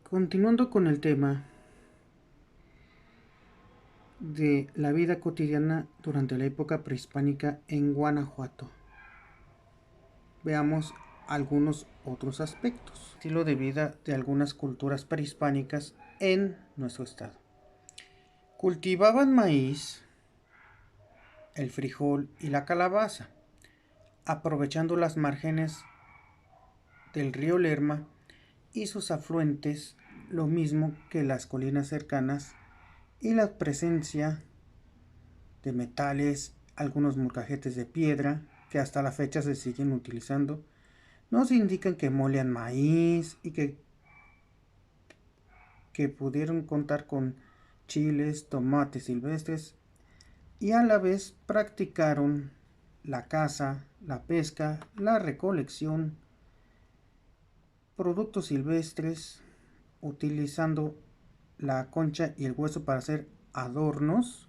Continuando con el tema de la vida cotidiana durante la época prehispánica en Guanajuato, veamos algunos otros aspectos. Estilo de vida de algunas culturas prehispánicas en nuestro estado. Cultivaban maíz, el frijol y la calabaza, aprovechando las márgenes del río Lerma y sus afluentes, lo mismo que las colinas cercanas y la presencia de metales, algunos molcajetes de piedra que hasta la fecha se siguen utilizando, nos indican que molían maíz y que pudieron contar con chiles, tomates silvestres y a la vez practicaron la caza, la pesca, la recolección, productos silvestres, utilizando la concha y el hueso para hacer adornos,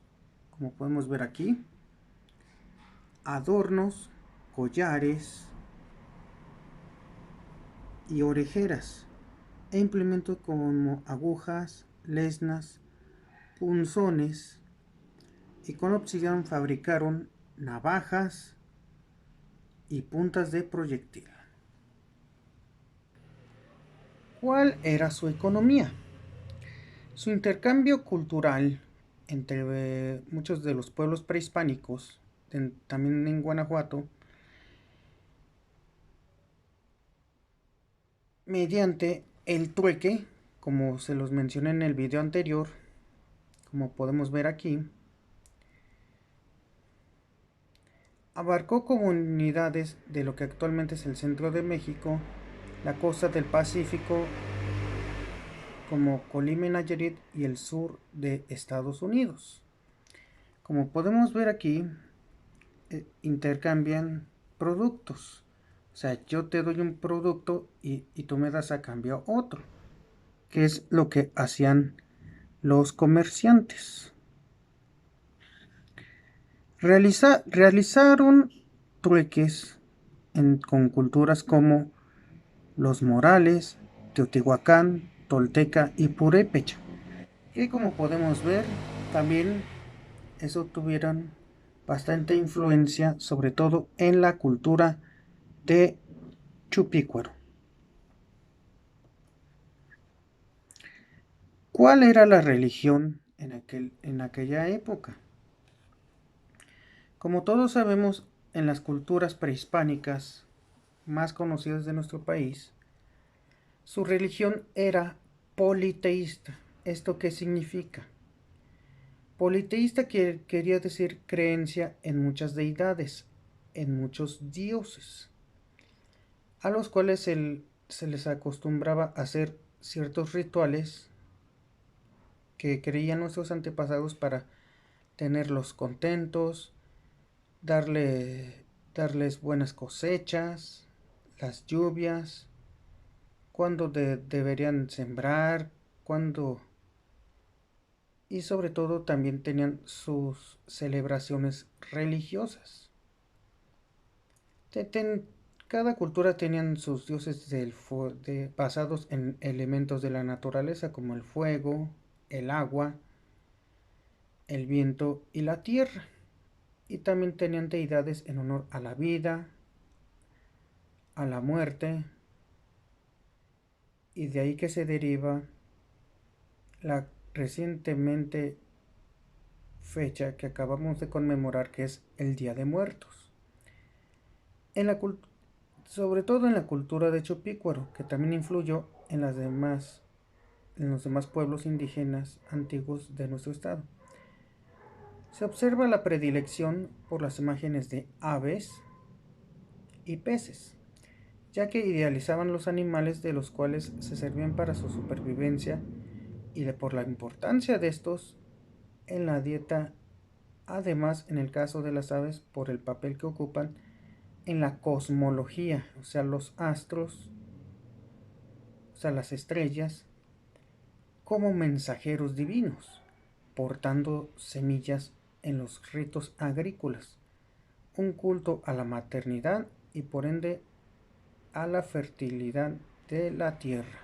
como podemos ver aquí, adornos, collares y orejeras, e implementos como agujas, lesnas, punzones, y con obsidiana fabricaron navajas y puntas de proyectil. ¿Cuál era su economía? Su intercambio cultural entre muchos de los pueblos prehispánicos, también en Guanajuato, mediante el trueque, como se los mencioné en el video anterior, como podemos ver aquí, abarcó comunidades de lo que actualmente es el centro de México, la costa del Pacífico, como Colima y Nayarit, y el sur de Estados Unidos. Como podemos ver aquí, intercambian productos. O sea, yo te doy un producto y tú me das a cambio otro, que es lo que hacían los comerciantes. Realizaron trueques con culturas como los Morales, Teotihuacán, Tolteca y Purépecha. Y como podemos ver, también eso tuvieron bastante influencia, sobre todo en la cultura de Chupícuaro. ¿Cuál era la religión en aquella época? Como todos sabemos, en las culturas prehispánicas más conocidas de nuestro país, su religión era politeísta. ¿Esto qué significa? Politeísta quería decir creencia en muchas deidades, en muchos dioses, a los cuales se les acostumbraba a hacer ciertos rituales que creían nuestros antepasados para tenerlos contentos, darles buenas cosechas, las lluvias, cuándo deberían sembrar, cuándo, y sobre todo también tenían sus celebraciones religiosas. Cada cultura tenían sus dioses basados en elementos de la naturaleza como el fuego, el agua, el viento y la tierra. Y también tenían deidades en honor a la vida, a la muerte, y de ahí que se deriva la recientemente fecha que acabamos de conmemorar, que es el Día de Muertos. Sobre todo en la cultura de Chupícuaro, que también influyó en los demás pueblos indígenas antiguos de nuestro estado. Se observa la predilección por las imágenes de aves y peces, ya que idealizaban los animales de los cuales se servían para su supervivencia y por la importancia de estos en la dieta, además en el caso de las aves por el papel que ocupan en la cosmología, o sea, los astros, o sea, las estrellas, como mensajeros divinos, portando semillas en los ritos agrícolas, un culto a la maternidad y por ende a la fertilidad de la tierra.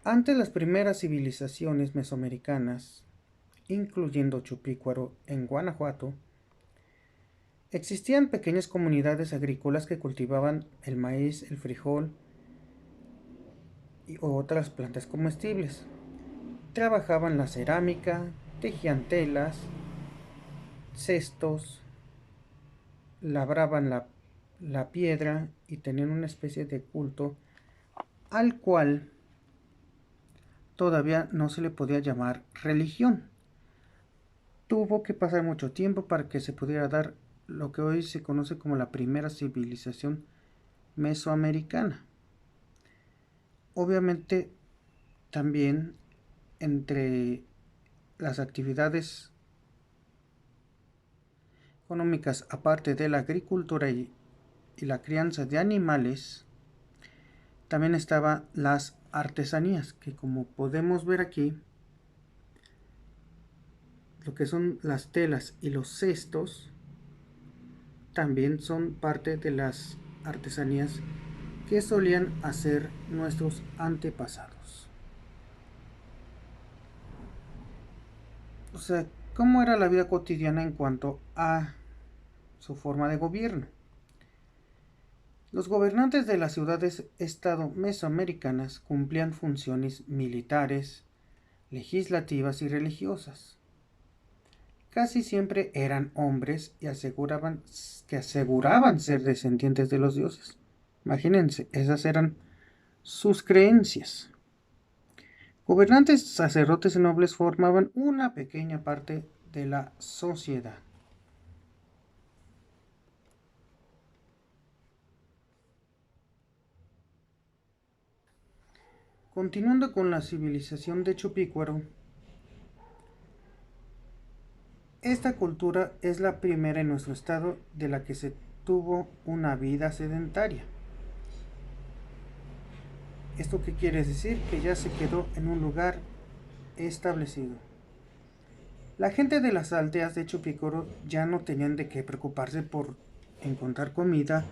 Antes las primeras civilizaciones mesoamericanas, incluyendo Chupícuaro en Guanajuato, existían pequeñas comunidades agrícolas que cultivaban el maíz, el frijol y otras plantas comestibles. Trabajaban la cerámica, tejían telas, cestos, labraban la piedra y tenían una especie de culto al cual todavía no se le podía llamar religión. Tuvo que pasar mucho tiempo para que se pudiera dar lo que hoy se conoce como la primera civilización mesoamericana. Obviamente también entre las actividades económicas, aparte de la agricultura y la crianza de animales, también estaban las artesanías, que como podemos ver aquí, lo que son las telas y los cestos también son parte de las artesanías que solían hacer nuestros antepasados. O sea, ¿cómo era la vida cotidiana en cuanto a su forma de gobierno? Los gobernantes de las ciudades-estado mesoamericanas cumplían funciones militares, legislativas y religiosas. Casi siempre eran hombres y aseguraban ser descendientes de los dioses. Imagínense, esas eran sus creencias. Gobernantes, sacerdotes y nobles formaban una pequeña parte de la sociedad. Continuando con la civilización de Chupícuaro, esta cultura es la primera en nuestro estado de la que se tuvo una vida sedentaria. ¿Esto qué quiere decir? Que ya se quedó en un lugar establecido. La gente de las aldeas de Chupícuaro ya no tenían de qué preocuparse por encontrar comida,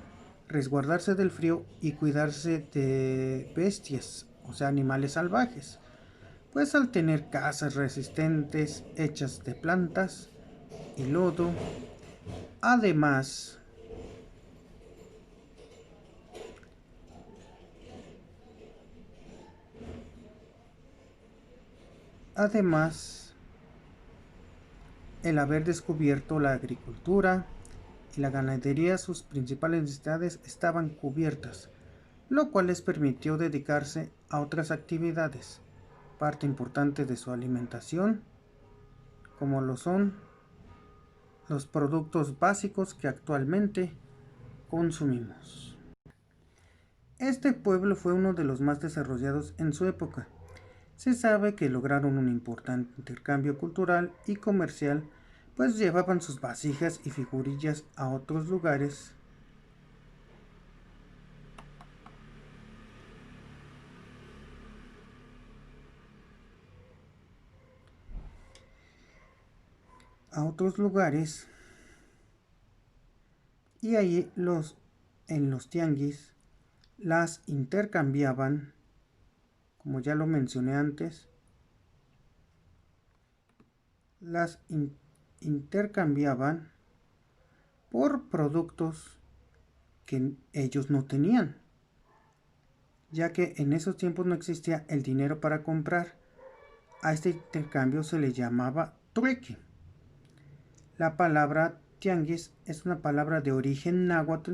resguardarse del frío y cuidarse de bestias, o sea, animales salvajes, pues al tener casas resistentes hechas de plantas y lodo, además el haber descubierto la agricultura y la ganadería, sus principales necesidades estaban cubiertas, lo cual les permitió dedicarse a otras actividades, parte importante de su alimentación, como lo son los productos básicos que actualmente consumimos. Este pueblo fue uno de los más desarrollados en su época. Se sabe que lograron un importante intercambio cultural y comercial, pues llevaban sus vasijas y figurillas a otros lugares y ahí en los tianguis las intercambiaban, como ya lo mencioné antes, las intercambiaban por productos que ellos no tenían, ya que en esos tiempos no existía el dinero para comprar. A este intercambio se le llamaba trueque. La palabra tianguis es una palabra de origen náhuatl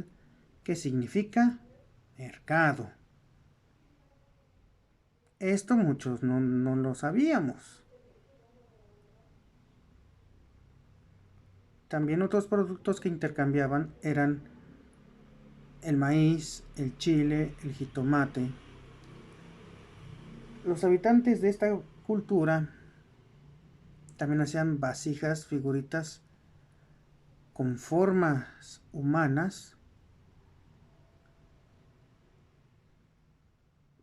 que significa mercado. Esto muchos no lo sabíamos. También otros productos que intercambiaban eran el maíz, el chile, el jitomate. Los habitantes de esta cultura también hacían vasijas, figuritas con formas humanas,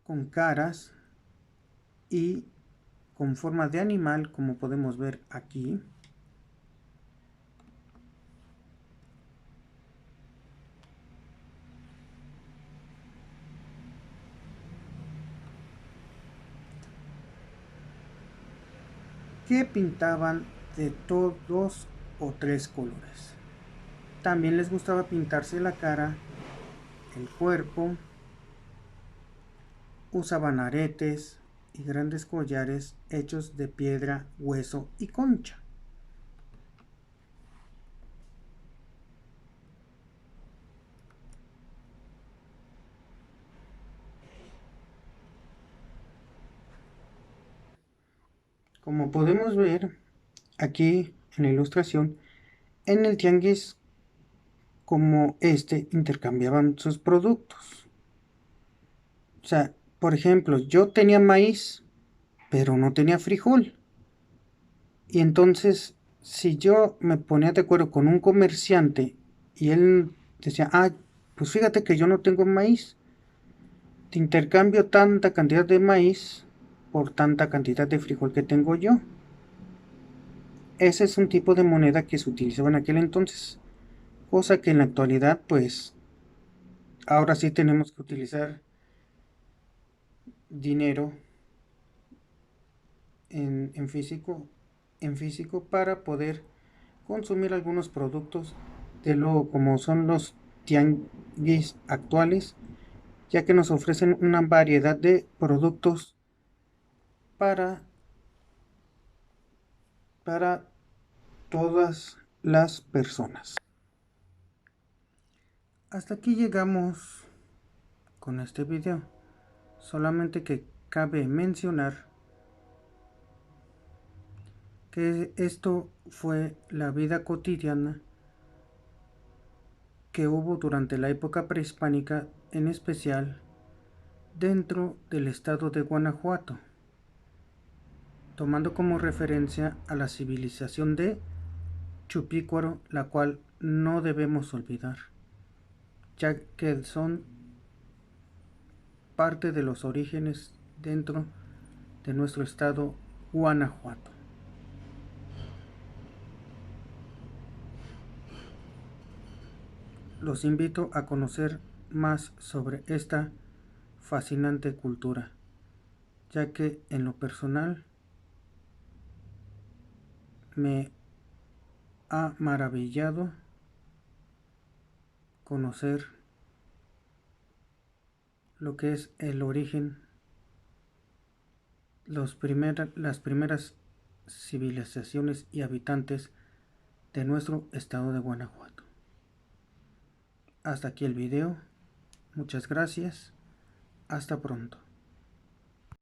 con caras y con forma de animal, como podemos ver aquí. que pintaban de 2 o 3 colores. También les gustaba pintarse la cara, el cuerpo, usaban aretes y grandes collares hechos de piedra, hueso y concha. Como podemos ver aquí en la ilustración, en el tianguis como intercambiaban sus productos. O sea, por ejemplo, yo tenía maíz, pero no tenía frijol. Y entonces, si yo me ponía de acuerdo con un comerciante y él decía, pues fíjate que yo no tengo maíz, te intercambio tanta cantidad de maíz por tanta cantidad de frijol que tengo yo. Ese es un tipo de moneda que se utilizaba en aquel entonces, cosa que en la actualidad, pues, ahora sí tenemos que utilizar dinero en físico para poder consumir algunos productos de lo como son los tianguis actuales, ya que nos ofrecen una variedad de productos para, para todas las personas. Hasta aquí llegamos con este video, solamente que cabe mencionar que esto fue la vida cotidiana que hubo durante la época prehispánica, en especial dentro del estado de Guanajuato, tomando como referencia a la civilización de Chupícuaro, la cual no debemos olvidar, ya que son parte de los orígenes dentro de nuestro estado Guanajuato. Los invito a conocer más sobre esta fascinante cultura, ya que en lo personal me ha maravillado conocer lo que es el origen, las primeras civilizaciones y habitantes de nuestro estado de Guanajuato. Hasta aquí el video. Muchas gracias. Hasta pronto.